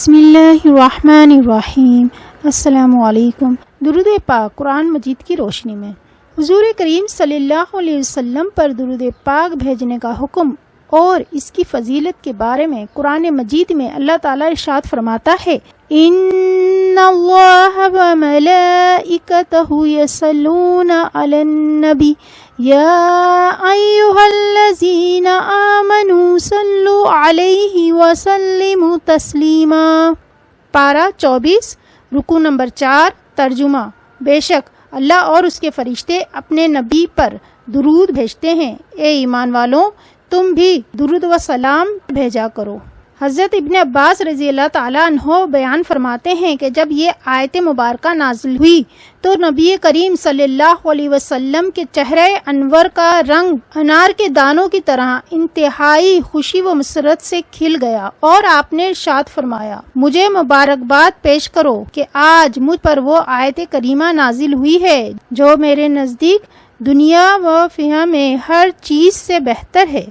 بسم اللہ الرحمن الرحیم۔ السلام علیکم۔ درود پاک قرآن مجید کی روشنی میں حضور کریم صلی اللہ علیہ وسلم پر درود پاک بھیجنے کا حکم اور اس کی فضیلت کے بارے میں قرآن مجید میں اللہ تعالیٰ ارشاد فرماتا ہے، ان اللہ وملائکتہ یصلون علی النبی یا ایہا الذین آمنوا صلوا علیہ وسلموا تسلیما۔ پارہ 24 رکوع نمبر 4۔ ترجمہ: بے شک اللہ اور اس کے فرشتے اپنے نبی پر درود بھیجتے ہیں، اے ایمان والوں تم بھی درود و سلام بھیجا کرو۔ حضرت ابن عباس رضی اللہ تعالیٰ عنہ بیان فرماتے ہیں کہ جب یہ آیت مبارکہ نازل ہوئی تو نبی کریم صلی اللہ علیہ وسلم کے چہرے انور کا رنگ انار کے دانوں کی طرح انتہائی خوشی و مسرت سے کھل گیا، اور آپ نے ارشاد فرمایا، مجھے مبارکباد پیش کرو کہ آج مجھ پر وہ آیت کریمہ نازل ہوئی ہے جو میرے نزدیک دنیا و فضا میں ہر چیز سے بہتر ہے۔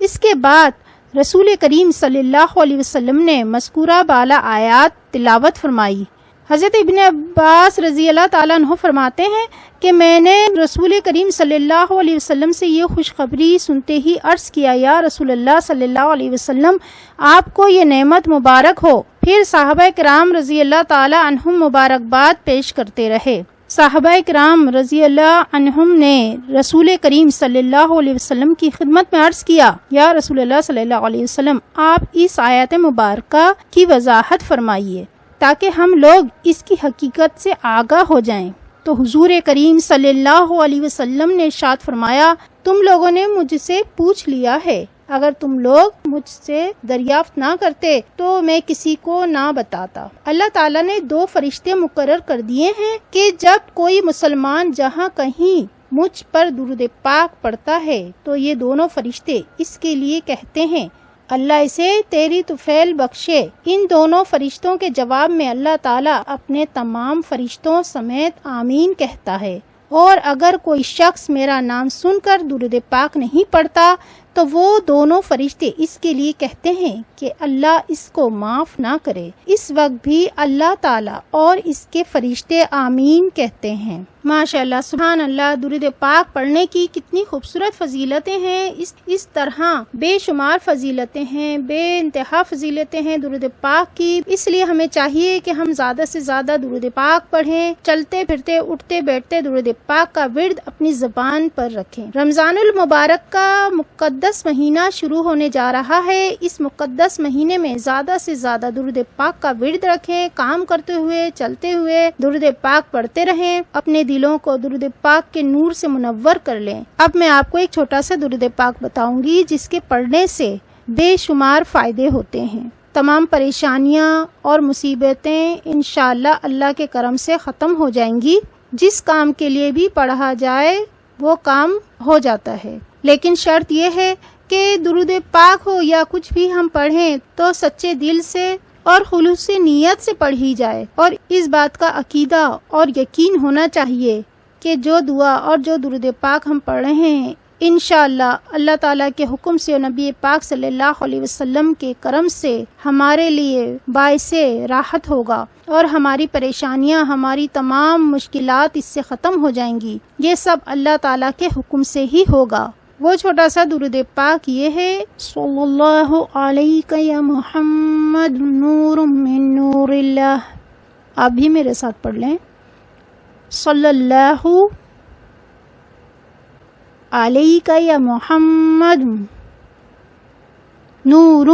اس کے بعد رسول کریم صلی اللہ علیہ وسلم نے مذکورہ بالا آیات تلاوت فرمائی۔ حضرت ابن عباس رضی اللہ تعالیٰ عنہ فرماتے ہیں کہ میں نے رسول کریم صلی اللہ علیہ وسلم سے یہ خوشخبری سنتے ہی عرض کیا، یا رسول اللہ صلی اللہ علیہ وسلم آپ کو یہ نعمت مبارک ہو۔ پھر صحابہ کرام رضی اللہ تعالیٰ عنہم مبارکباد پیش کرتے رہے۔ صحابہ کرام رضی اللہ عنہم نے رسول کریم صلی اللہ علیہ وسلم کی خدمت میں عرض کیا، یا رسول اللہ صلی اللہ علیہ وسلم آپ اس آیت مبارکہ کی وضاحت فرمائیے تاکہ ہم لوگ اس کی حقیقت سے آگاہ ہو جائیں۔ تو حضور کریم صلی اللہ علیہ وسلم نے ارشاد فرمایا، تم لوگوں نے مجھ سے پوچھ لیا ہے، اگر تم لوگ مجھ سے دریافت نہ کرتے تو میں کسی کو نہ بتاتا۔ اللہ تعالیٰ نے 2 فرشتے مقرر کر دیے ہیں کہ جب کوئی مسلمان جہاں کہیں مجھ پر درود پاک پڑھتا ہے تو یہ دونوں فرشتے اس کے لیے کہتے ہیں، اللہ اسے تیری طفیل بخشے۔ ان دونوں فرشتوں کے جواب میں اللہ تعالیٰ اپنے تمام فرشتوں سمیت آمین کہتا ہے، اور اگر کوئی شخص میرا نام سن کر درود پاک نہیں پڑھتا تو وہ دونوں فرشتے اس کے لیے کہتے ہیں کہ اللہ اس کو معاف نہ کرے۔ اس وقت بھی اللہ تعالیٰ اور اس کے فرشتے آمین کہتے ہیں۔ ماشاء اللہ، سبحان اللہ، درود پاک پڑھنے کی کتنی خوبصورت فضیلتیں ہیں، اس طرح بے شمار فضیلتیں ہیں، بے انتہا فضیلتیں ہیں درود پاک کی۔ اس لیے ہمیں چاہیے کہ ہم زیادہ سے زیادہ درود پاک پڑھیں، چلتے پھرتے اٹھتے بیٹھتے درود پاک کا ورد اپنی زبان پر رکھیں۔ رمضان المبارک کا مقدس مہینہ شروع ہونے جا رہا ہے۔ اس مقدس مہینے میں زیادہ سے زیادہ درود پاک کا ورد رکھیں، کام کرتے ہوئے چلتے ہوئے درود پاک پڑھتے رہیں، اپنے دلوں کو درود پاک کے نور سے منور کر لیں۔ اب میں آپ کو ایک چھوٹا سا درود پاک بتاؤں گی جس کے پڑھنے سے بے شمار فائدے ہوتے ہیں۔ تمام پریشانیاں اور مصیبتیں انشاءاللہ اللہ کے کرم سے ختم ہو جائیں گی۔ جس کام کے لیے بھی پڑھا جائے وہ کام ہو جاتا ہے، لیکن شرط یہ ہے کہ درود پاک ہو یا کچھ بھی ہم پڑھیں تو سچے دل سے اور خلوص نیت سے پڑھی جائے، اور اس بات کا عقیدہ اور یقین ہونا چاہیے کہ جو دعا اور جو درود پاک ہم پڑھ رہے ہیں انشاءاللہ اللہ تعالیٰ کے حکم سے اور نبی پاک صلی اللہ علیہ وسلم کے کرم سے ہمارے لیے باعث راحت ہوگا، اور ہماری پریشانیاں، ہماری تمام مشکلات اس سے ختم ہو جائیں گی۔ یہ سب اللہ تعالیٰ کے حکم سے ہی ہوگا۔ وہ چھوٹا سا درود پاک یہ ہے، صلی اللہ علیہ یا محمد نور من نور اللہ۔ آپ بھی میرے ساتھ پڑھ لیں، صلی اللہ علیہ یا محمد نور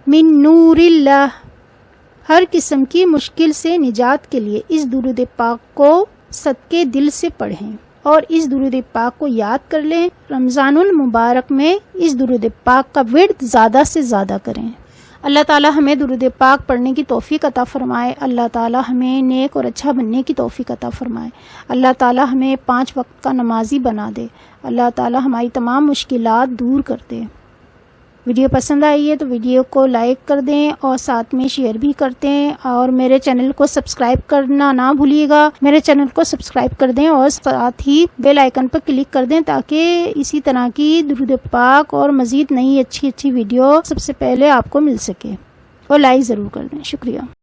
من نور اللہ۔ ہر قسم کی مشکل سے نجات کے لیے اس درود پاک کو صدقے دل سے پڑھیں اور اس درود پاک کو یاد کر لیں۔ رمضان المبارک میں اس درود پاک کا ورد زیادہ سے زیادہ کریں۔ اللہ تعالیٰ ہمیں درود پاک پڑھنے کی توفیق عطا فرمائے۔ اللہ تعالیٰ ہمیں نیک اور اچھا بننے کی توفیق عطا فرمائے۔ اللہ تعالیٰ ہمیں 5 وقت کا نمازی بنا دے۔ اللہ تعالیٰ ہماری تمام مشکلات دور کر دے۔ ویڈیو پسند آئی ہے تو ویڈیو کو لائک کر دیں اور ساتھ میں شیئر بھی کر دیں، اور میرے چینل کو سبسکرائب کرنا نہ بھولیے گا۔ میرے چینل کو سبسکرائب کر دیں اور ساتھ ہی بیل آئیکن پر کلک کر دیں تاکہ اسی طرح کی درود پاک اور مزید نئی اچھی ویڈیو سب سے پہلے آپ کو مل سکے۔ اور لائک ضرور کر دیں. شکریہ.